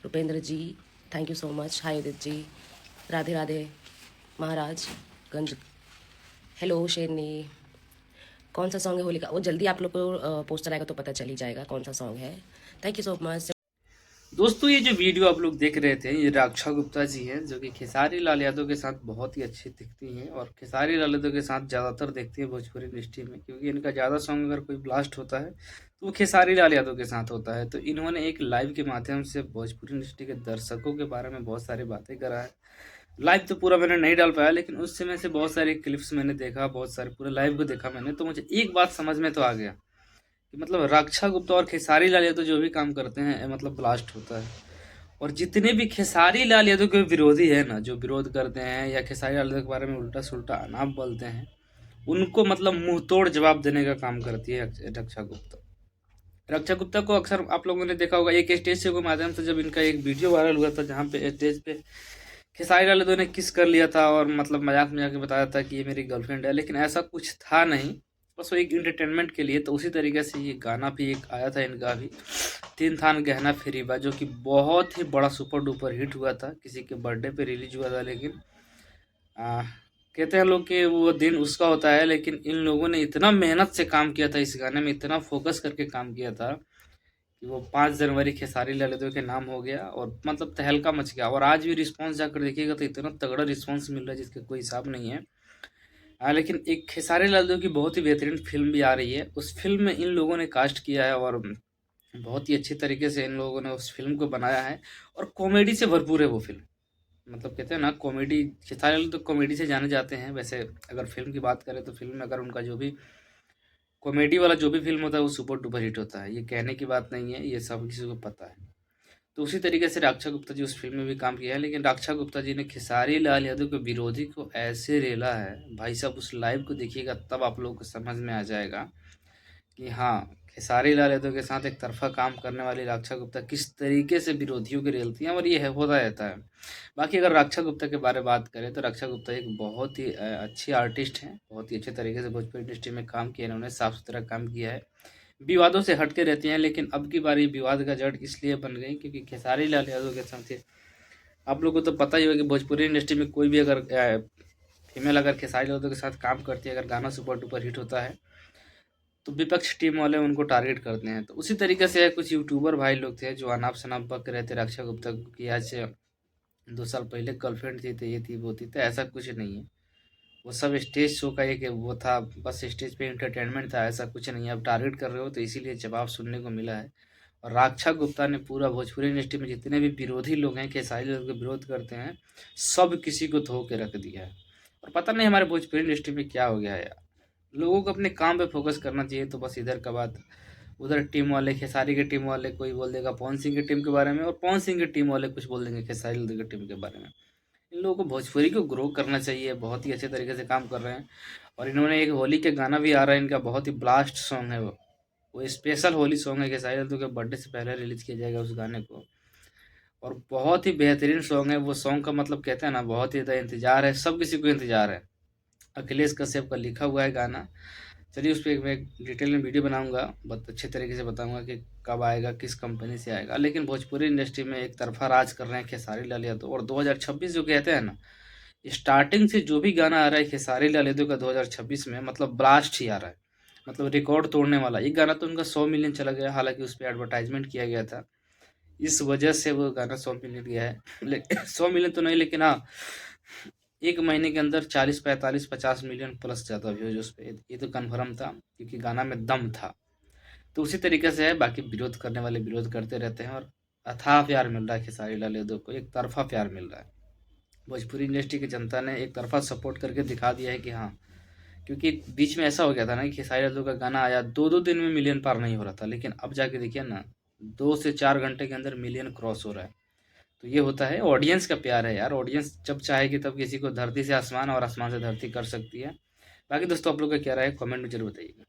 Rupendra ji, thank you so much. Hi Udit ji, Radhe Radhe. Maharajganj, hello शेरनी। कौन सा सॉन्ग है होली का? वो जल्दी आप लोग को पोस्टर आएगा तो पता चल ही जाएगा कौन सा सॉन्ग है। Thank you so much. दोस्तों ये जो वीडियो आप लोग देख रहे थे, ये रक्षा गुप्ता जी हैं जो कि खेसारी लाल यादव के साथ बहुत ही अच्छी दिखती हैं और खेसारी लाल यादव के साथ ज़्यादातर देखती हैं भोजपुरी इंडस्ट्री में, क्योंकि इनका ज़्यादा सॉन्ग अगर कोई ब्लास्ट होता है तो वो खेसारी लाल यादव के साथ होता है। तो इन्होंने एक लाइव के माध्यम से भोजपुरी इंडस्ट्री के दर्शकों के बारे में बहुत सारी बातें करा है। लाइव तो पूरा मैंने नहीं डाल पाया, लेकिन उस समय से बहुत सारी क्लिप्स मैंने देखा, बहुत सारे पूरे लाइव को देखा मैंने, तो मुझे एक बात समझ में तो आ गया कि मतलब रक्षा गुप्ता और खेसारी लाल यादव जो भी काम करते हैं मतलब ब्लास्ट होता है। और जितने भी खेसारी लाल यादव के विरोधी है ना, जो विरोध करते हैं या खेसारी लाल यादव के बारे में उल्टा सुल्टा अनाप बोलते हैं, उनको मतलब मुंह तोड़ जवाब देने का काम करती है रक्षा गुप्ता। रक्षा गुप्ता को अक्सर आप लोगों ने देखा होगा एक स्टेज शो के माध्यम से, जब इनका एक वीडियो वायरल हुआ था जहाँ पे स्टेज पे खेसारी लाल यादव ने किस कर लिया था और मतलब मजाक मजाक में बताया था कि ये मेरी गर्लफ्रेंड है, लेकिन ऐसा कुछ था नहीं, बस वो एक इंटरटेनमेंट के लिए। तो उसी तरीके से ये गाना भी एक आया था इनका भी, तीन थान गहना फिरीबा, जो कि बहुत ही बड़ा सुपर डुपर हिट हुआ था, किसी के बर्थडे पे रिलीज हुआ था। लेकिन आ, कहते हैं लोग कि वो दिन उसका होता है, लेकिन इन लोगों ने इतना मेहनत से काम किया था इस गाने में, इतना फोकस करके काम किया था कि वो 5 जनवरी खेसारी लाल यादव के नाम हो गया और मतलब तहलका मच गया। और आज भी रिस्पांस जाकर देखिएगा तो इतना तगड़ा रिस्पांस मिल रहा है जिसका कोई हिसाब नहीं है। लेकिन एक खेसारी लाल यादव की बहुत ही बेहतरीन फिल्म भी आ रही है, उस फिल्म में इन लोगों ने कास्ट किया है और बहुत ही अच्छी तरीके से इन लोगों ने उस फ़िल्म को बनाया है और कॉमेडी से भरपूर है वो फ़िल्म। मतलब कहते हैं ना कॉमेडी, खेसारी लाल तो कॉमेडी से जाने जाते हैं। वैसे अगर फ़िल्म की बात करें तो फ़िल्म में अगर उनका जो भी कॉमेडी वाला जो भी फ़िल्म होता है वो सुपर डुपर हिट होता है। ये कहने की बात नहीं है, ये सब किसी को पता है। तो उसी तरीके से रक्षा गुप्ता जी उस फ़िल्म में भी काम किया है, लेकिन रक्षा गुप्ता जी ने खेसारी लाल यादव के विरोधी को ऐसे रेला है, भाई साहब उस लाइव को देखिएगा तब आप लोगों को समझ में आ जाएगा कि हाँ, खेसारी लाल यादव के साथ एक तरफ़ा काम करने वाली रक्षा गुप्ता किस तरीके से विरोधियों की रेलती हैं, और ये है होता रहता है। बाकी अगर रक्षा गुप्ता के बारे में बात करें तो रक्षा गुप्ता एक बहुत ही अच्छी आर्टिस्ट हैं, बहुत ही अच्छे तरीके से भोजपुरी इंडस्ट्री में काम किया इन्होंने, साफ-सुथरा काम किया है। विवादों से हट के रहती हैं, लेकिन अब की बारी विवाद का जड़ इसलिए बन गई क्योंकि खेसारी लाल यादव के साथ आप लोगों को तो पता ही होगा कि भोजपुरी इंडस्ट्री में कोई भी अगर फीमेल अगर खेसारी लाल यादव के साथ काम करती है, अगर गाना सुपर डुपर हिट होता है तो विपक्ष टीम वाले उनको टारगेट करते हैं। तो उसी तरीके से कुछ यूट्यूबर भाई लोग थे जो अनाप शनाप बक रहे थे रक्षा गुप्ता को कि आज से 2 साल पहले गर्लफ्रेंड थी, तो ये थी वो थी, तो ऐसा कुछ नहीं है। वो सब स्टेज शो का एक वो था, बस स्टेज पे एंटरटेनमेंट था, ऐसा कुछ नहीं है। अब टारगेट कर रहे हो तो इसीलिए जवाब सुनने को मिला है। और रक्षा गुप्ता ने पूरा भोजपुरी इंडस्ट्री में जितने भी विरोधी लोग हैं, खेसारी लाल के विरोध करते हैं, सब किसी को धो के रख दिया है। और पता नहीं हमारे भोजपुरी इंडस्ट्री में क्या हो गया है यार, लोगों को अपने काम पे फोकस करना चाहिए, तो बस इधर का बात उधर, टीम वाले खेसारी के टीम वाले कोई बोल देगा पवन सिंह की टीम के बारे में और पवन सिंह की टीम वाले कुछ बोल देंगे खेसारी लाल की टीम के बारे में। इन लोगों को भोजपुरी को ग्रो करना चाहिए, बहुत ही अच्छे तरीके से काम कर रहे हैं। और इन्होंने एक होली के गाना भी आ रहा है इनका, बहुत ही ब्लास्ट सॉन्ग है वो स्पेशल होली सॉन्ग है, खेसारी लाल के बर्थडे से पहले रिलीज किया जाएगा उस गाने को। और बहुत ही बेहतरीन सॉन्ग है वो, सॉन्ग का मतलब कहते हैं ना बहुत ही ज़्यादा इंतजार है, सब किसी को इंतजार है। अखिलेश कश्यप का लिखा हुआ है गाना। चलिए उस पे मैं डिटेल में वीडियो बनाऊंगा, बहुत अच्छे तरीके से बताऊंगा कि कब आएगा, किस कंपनी से आएगा। लेकिन भोजपुरी इंडस्ट्री में एक तरफा राज कर रहे हैं खेसारी लाल यादव। और 2026 जो कहते हैं ना, स्टार्टिंग से जो भी गाना आ रहा है खेसारी लाल यादव का 2026 में, मतलब ब्लास्ट ही आ रहा है, मतलब रिकॉर्ड तोड़ने वाला। एक गाना तो उनका 100 मिलियन चला गया, हालांकि उस पर एडवर्टाइजमेंट किया गया था, इस वजह से वो गाना 100 मिलियन गया है। लेकिन 100 मिलियन तो नहीं, लेकिन हाँ, एक महीने के अंदर 40 45 50 मिलियन प्लस ज़्यादा व्यूज उस पर, ये तो कन्फर्म था क्योंकि गाना में दम था। तो उसी तरीके से है, बाकी विरोध करने वाले विरोध करते रहते हैं। और अथाह प्यार मिल रहा है खेसारी लाल यादव को, एक तरफा प्यार मिल रहा है। भोजपुरी इंडस्ट्री की जनता ने एक तरफा सपोर्ट करके दिखा दिया है कि हाँ, क्योंकि बीच में ऐसा हो गया था ना कि खेसारी लाल का गाना आया 2-2 दिन में मिलियन पार नहीं हो रहा था, लेकिन अब जाके देखिए ना, 2 से 4 घंटे के अंदर मिलियन क्रॉस हो रहा है। तो ये होता है ऑडियंस का प्यार है यार, ऑडियंस जब चाहेगी तब किसी को धरती से आसमान और आसमान से धरती कर सकती है। बाकी दोस्तों आप लोग का क्या राय है, कमेंट में जरूर बताइएगा।